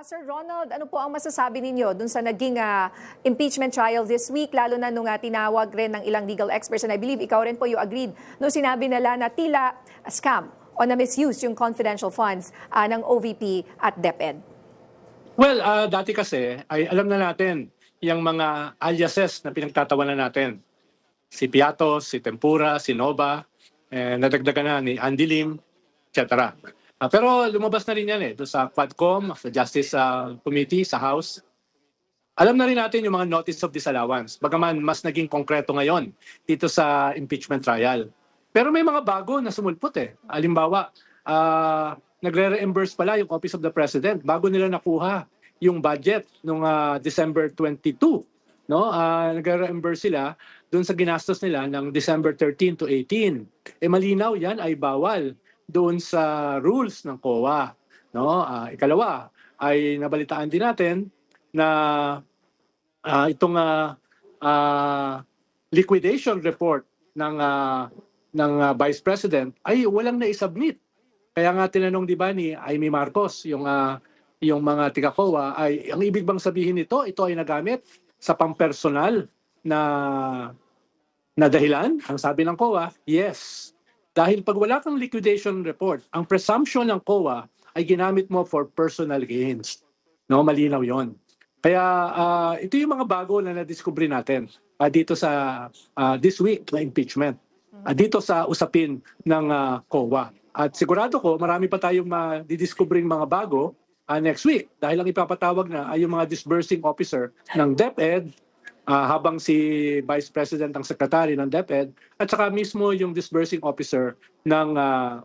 Sir Ronald, ano po ang masasabi ninyo dun sa naging impeachment trial this week, lalo na nung tinawag rin ng ilang legal experts, and I believe ikaw rin po you agreed, no sinabi nila na tila scam o na misuse yung confidential funds ng OVP at DepEd? Well, dati kasi ay alam na natin yung mga aliases na pinagtatawanan natin. Si Piatos, si Tempura, si Nova, nadagdagan na ni Andy Lim, etc. Pero lumabas na rin yan doon sa Quadcom, sa Justice Committee, sa House. Alam na rin natin yung mga notice of disallowance. Bagaman mas naging konkreto ngayon dito sa impeachment trial. Pero may mga bago na sumulpot Halimbawa, nagre-reimburse pala yung Office of the President bago nila nakuha yung budget noong December 22. No? Nagre-reimburse sila doon sa ginastos nila ng December 13 to 18. Malinaw yan ay bawal doon sa rules ng COA. No? Ikalawa, ay nabalitaan din natin na itong liquidation report ng Vice President ay walang na-submit. Kaya nga tinanong di ba ni Amy Marcos, yung mga tiga-COA, ay ang ibig bang sabihin nito, ito ay nagamit sa pampersonal na dahilan? Ang sabi ng COA, yes. Dahil pag wala kang liquidation report, ang presumption ng COA ay ginamit mo for personal gains. No, malinaw yon. Kaya ito yung mga bago na nadiskubre natin dito sa this week na impeachment. Dito sa usapin ng COA. At sigurado ko, marami pa tayong madidiscovering mga bago next week. Dahil ang ipapatawag na ay yung mga disbursing officer ng DepEd, habang si Vice President ang Secretary ng DepEd, at saka mismo yung disbursing officer ng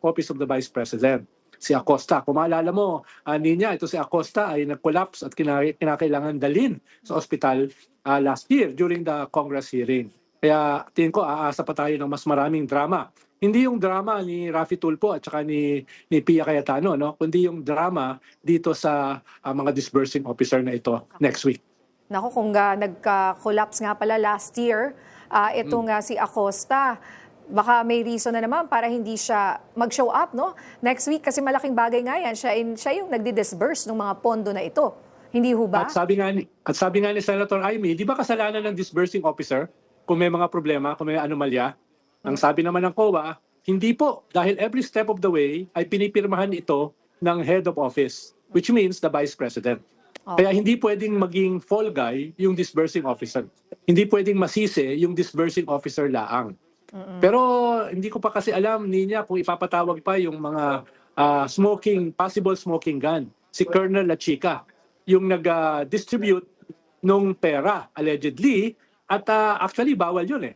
Office of the Vice President, si Acosta. Kung maalala mo, Ninya, ito si Acosta ay nag-collapse at kinakailangan dalhin sa ospital last year during the Congress hearing. Kaya tingin ko, aasa pa tayo ng mas maraming drama. Hindi yung drama ni Raffy Tulfo at saka ni Pia Cayetano, no? Kundi yung drama dito sa mga disbursing officer na ito next week. Naku, kung nagka-collapse nga pala last year, itong si Acosta, baka may reason na naman para hindi siya mag-show up, no? Next week, kasi malaking bagay nga yan. Siya yung nagdi-disburse ng mga pondo na ito. Hindi ho ba? At sabi nga ni Senator Amy, di ba kasalanan ng disbursing officer kung may mga problema, kung may anomalya? Ang sabi naman ng COA, hindi po. Dahil every step of the way ay pinipirmahan ito ng head of office, which means the Vice President. Kaya hindi pwedeng maging fall guy yung disbursing officer. Hindi pwedeng masisi yung disbursing officer laang. Pero hindi ko pa kasi alam, Ninya, kung ipapatawag pa yung mga possible smoking gun. Si Colonel La Chica, yung nag-distribute nung pera, allegedly, at actually bawal yun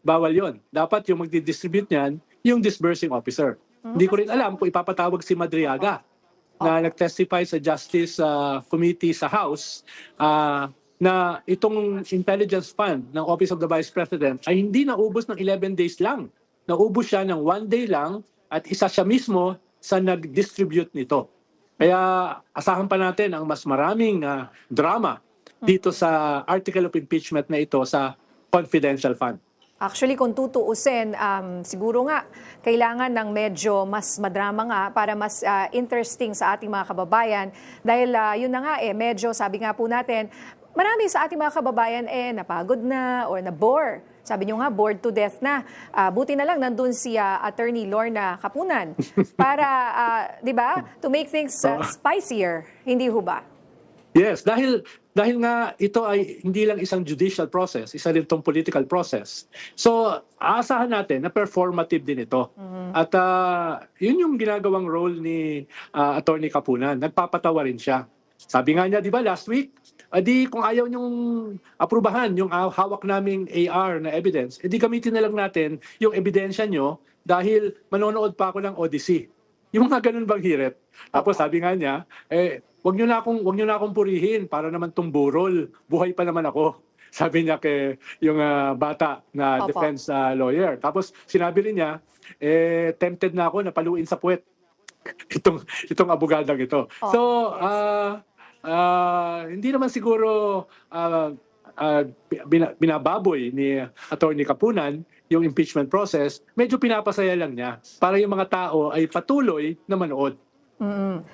Bawal yun. Dapat yung magdi-distribute niyan, yung disbursing officer. Hindi ko rin alam kung ipapatawag si Madriaga, na nag-testify sa Justice Committee sa House na itong intelligence fund ng Office of the Vice President ay hindi naubos ng 11 days lang. Naubos siya ng 1 day lang at isa siya mismo sa nag-distribute nito. Kaya asahan pa natin ang mas maraming drama dito sa article of impeachment na ito sa confidential fund. Actually, kung tutuusin, siguro nga, kailangan ng medyo mas madrama nga para mas interesting sa ating mga kababayan. Dahil yun na nga medyo sabi nga po natin, marami sa ating mga kababayan napagod na or na-bore. Sabi nyo nga, bored to death na. Buti na lang nandun si Attorney Lorna Capunan para, di ba, to make things spicier. Hindi ho ba? Yes, dahil nga ito ay hindi lang isang judicial process, isa rin itong political process. So, aasahan natin na performative din ito. At yun yung ginagawang role ni Attorney Capunan. Nagpapatawa rin siya. Sabi nga niya, di ba, last week, kung ayaw niyong aprubahan yung hawak naming AR na evidence, di gamitin na lang natin yung ebidensya niyo dahil manonood pa ako ng Odyssey. Yung mga ganun bang hirit? Tapos sabi nga niya, wag niyo na akong purihin para naman tumburol. Buhay pa naman ako. Sabi niya kay yung bata na defense lawyer. Tapos sinabi rin niya, tempted na ako na paluin sa puwet itong abogadang ito. So, hindi naman siguro binababoy ni Attorney Capunan yung impeachment process, medyo pinapasaya lang niya para yung mga tao ay patuloy na manood.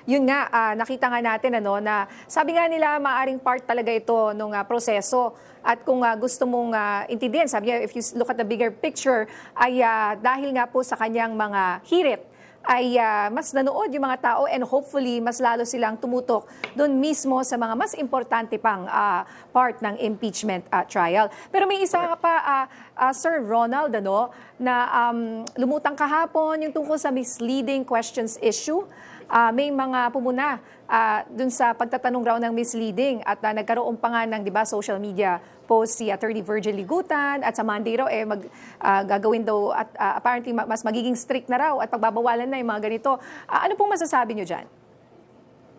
Yun nga, nakita nga natin na sabi nga nila maaring part talaga ito nung proseso. At kung gusto mong intindihin, sabi niya, if you look at the bigger picture, ay dahil nga po sa kanyang mga hirit, ay mas nanood yung mga tao and hopefully mas lalo silang tumutok doon mismo sa mga mas importante pang part ng impeachment trial. Pero may isa pa, Sir Ronald, na lumutang kahapon yung tungkol sa misleading questions issue. May mga pumuna dun sa pagtatanong raw ng misleading at nagkaroon pa nga ng, di ba, social media post si Attorney Virgil Ligutan at sa Monday raw gagawin daw at apparently mas magiging strict na raw at pagbabawalan na yung mga ganito. Ano pong masasabi nyo dyan?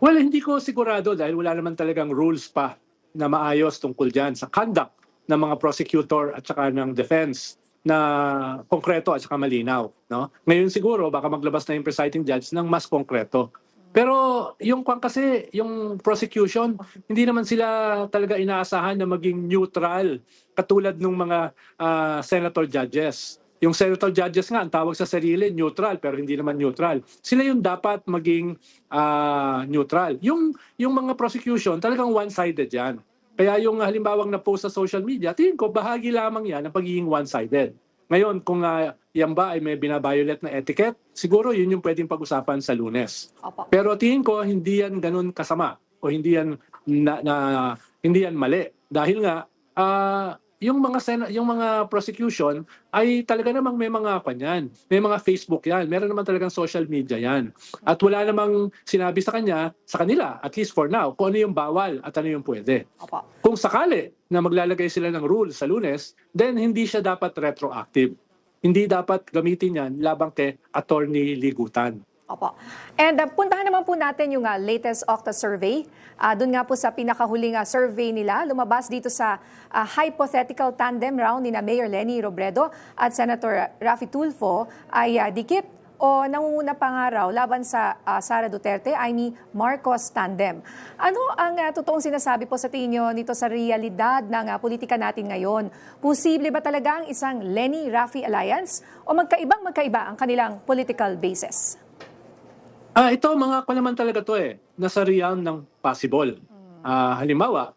Well, hindi ko sigurado dahil wala naman talagang rules pa na maayos tungkol dyan sa conduct ng mga prosecutor at saka ng defense na konkreto at saka malinaw. No? Ngayon siguro, baka maglabas na yung presiding judge ng mas konkreto. Pero yung yung prosecution, hindi naman sila talaga inaasahan na maging neutral katulad ng mga senator judges. Yung senator judges nga, ang tawag sa sarili, neutral, pero hindi naman neutral. Sila yung dapat maging neutral. Yung mga prosecution, talagang one-sided yan. Kaya yung halimbawang na-post sa social media, tingin ko bahagi lamang yan ng pagiging one-sided. Ngayon, kung yan ba ay may binabiolate na etiquette, siguro yun yung pwedeng pag-usapan sa Lunes. Opo. Pero tingin ko hindi yan ganun kasama o hindi yan hindi yan mali dahil nga yung mga prosecution ay talaga namang may mga kanyan, may mga Facebook yan, meron naman talagang social media yan. At wala namang sinabi sa kanila, at least for now, kung ano yung bawal at ano yung pwede. Opo. Kung sakali na maglalagay sila ng rules sa Lunes, then hindi siya dapat retroactive. Hindi dapat gamitin yan labang kay Attorney Ligutan. Opo. And puntahan naman po natin yung latest Octa survey. Doon nga po sa pinakahuling survey nila, lumabas dito sa hypothetical tandem round ni na Mayor Leni Robredo at Senator Raffy Tulfo ay dikit o nangunguna pa nga raw laban sa Sara Duterte ay ni Marcos tandem. Ano ang totoong sinasabi po sa tingin nyo nito sa realidad ng politika natin ngayon? Posible ba talaga ang isang Leni-Raffy alliance o magkaiba ang kanilang political basis? Ito mga naman talaga to nasa realm ng possible. Halimbawa,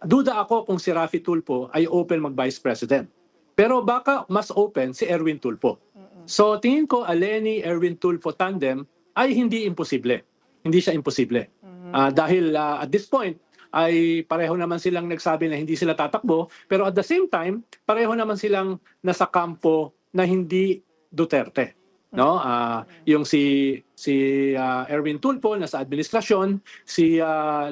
duda ako kung si Raffy Tulfo ay open mag-Vice President. Pero baka mas open si Erwin Tulfo. So tingin ko Leni Erwin Tulfo tandem ay hindi imposible. Hindi siya imposible. Dahil at this point ay pareho naman silang nagsabi na hindi sila tatakbo, pero at the same time, pareho naman silang nasa kampo na hindi Duterte. No, yung si Erwin Tulfo nasa administrasyon, si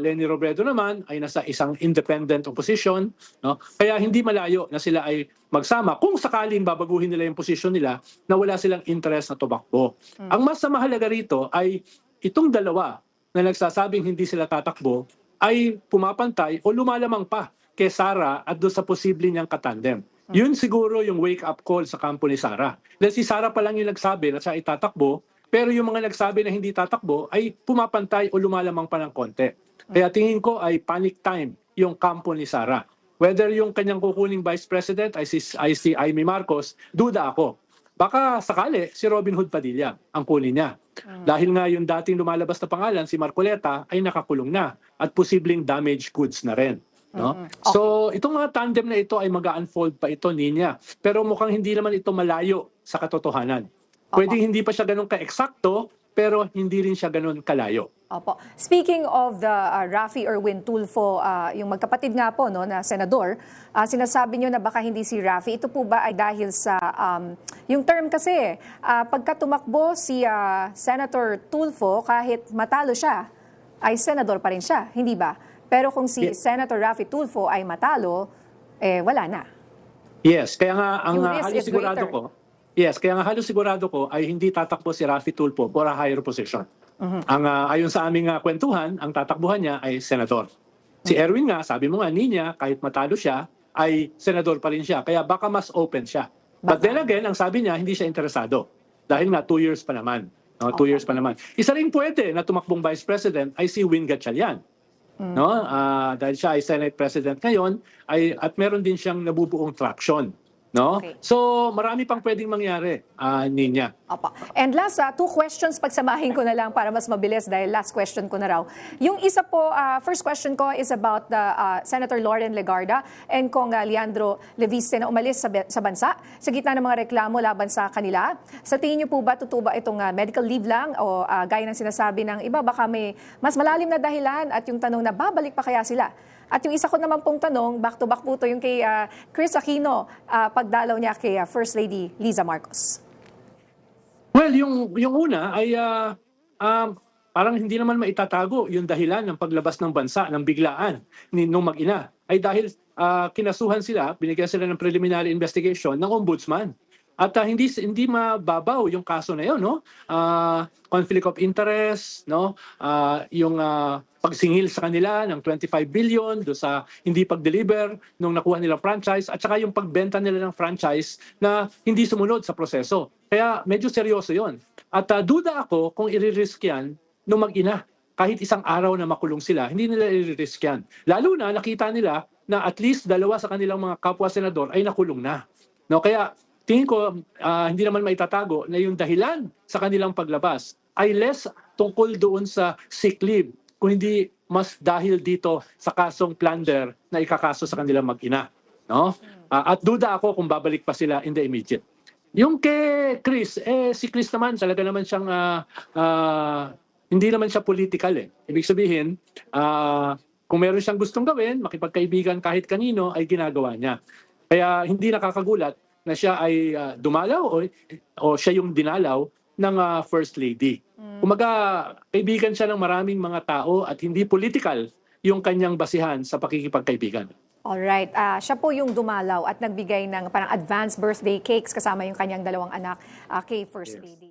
Leni Robredo naman ay nasa isang independent opposition, no? Kaya hindi malayo na sila ay magsama kung sakaling babaguhin nila yung posisyon nila na wala silang interest na tumakbo. Ang mas mahalaga rito ay itong dalawa na nagsasabing hindi sila tatakbo ay pumapantay o lumalamang pa kay Sara at doon sa posible niyang katandem. Yun siguro yung wake-up call sa kampo ni Sara. Dahil si Sara pa lang yung nagsabi na siya ay tatakbo, pero yung mga nagsabi na hindi tatakbo ay pumapantay o lumalamang pa ng konti. Kaya tingin ko ay panic time yung kampo ni Sara. Whether yung kanyang kukuning Vice President ay si Amy Marcos, duda ako. Baka sakali si Robin Hood Padilla ang kunin niya. Dahil nga yung dating lumalabas na pangalan, si Marcoleta, ay nakakulong na at posibleng damaged goods na rin. No? Okay. So, itong mga tandem na ito ay mag-unfold pa ito, Ninya. Pero mukhang hindi naman ito malayo sa katotohanan. Pwedeng hindi pa siya ganun ka-eksakto, pero hindi rin siya ganun kalayo. Opo. Speaking of the Raffy Erwin Tulfo, yung magkapatid nga po na senador, sinasabi nyo na baka hindi si Raffy. Ito po ba ay dahil sa yung term kasi, pagka tumakbo si Senator Tulfo, kahit matalo siya, ay senador pa rin siya, hindi ba? Pero kung si Senator Raffy Tulfo ay matalo, wala na. Yes, kaya nga ang halos sigurado ko ay hindi tatakbo si Raffy Tulfo for a higher position. Ayon sa aming kwentuhan, ang tatakbuhan niya ay senador. Si Erwin nga, sabi mo nga, Ninya, kahit matalo siya, ay senador pa rin siya. Kaya baka mas open siya. But then again, ang sabi niya, hindi siya interesado. Dahil nga 2 years pa naman. 2 years pa naman. Isa rin pwede na tumakbong Vice President ay si Win Gatchalian. No, dahil siya ay Senate President ngayon at meron din siyang nabubuong traction, no? Okay. So marami pang pwedeng mangyari, Ninya. Opo. And last, two questions pagsamahin ko na lang para mas mabilis dahil last question ko na raw. Yung isa po, first question ko is about the Senator Lauren Legarda and Kong Leandro Leviste na umalis sa bansa sa gitna ng mga reklamo laban sa kanila. Sa tingin niyo po ba, totoo ba itong medical leave lang o gaya ng sinasabi ng iba, baka may mas malalim na dahilan at yung tanong na babalik pa kaya sila? At yung isa ko naman pong tanong, back-to-back po to yung kay Chris Aquino, pagdalaw niya kay First Lady Liza Marcos. Well, yung una ay parang hindi naman maitatago yung dahilan ng paglabas ng bansa ng biglaan nung mag-ina. Ay dahil kinasuhan sila, binigyan sila ng preliminary investigation ng ombudsman. At hindi mababaw yung kaso na yun, no? Conflict of interest, no? Yung pagsingil sa kanila ng 25 billion do sa hindi pag-deliver nung nakuha nilang franchise at saka yung pagbenta nila ng franchise na hindi sumunod sa proseso. Kaya medyo seryoso yon. At duda ako kung i-risk yan nung mag-ina. Kahit isang araw na makulong sila, hindi nila i-risk yan. Lalo na nakita nila na at least dalawa sa kanilang mga kapwa-senador ay nakulong na. No? Kaya tingin ko, hindi naman maitatago na yung dahilan sa kanilang paglabas ay less tungkol doon sa sick leave, kung hindi mas dahil dito sa kasong plunder na ikakaso sa kanilang mag-ina. No? At duda ako kung babalik pa sila in the immediate. Yung kay Chris, si Chris naman, talaga naman siyang, hindi naman siya political eh. Ibig sabihin, kung meron siyang gustong gawin, makipagkaibigan kahit kanino, ay ginagawa niya. Kaya hindi nakakagulat na siya ay dumalaw o siya yung dinalaw ng First Lady. Kumaga, kaibigan siya ng maraming mga tao at hindi political yung kanyang basihan sa pakikipagkaibigan. Alright, siya po yung dumalaw at nagbigay ng parang advance birthday cakes kasama yung kanyang dalawang anak kay First Lady.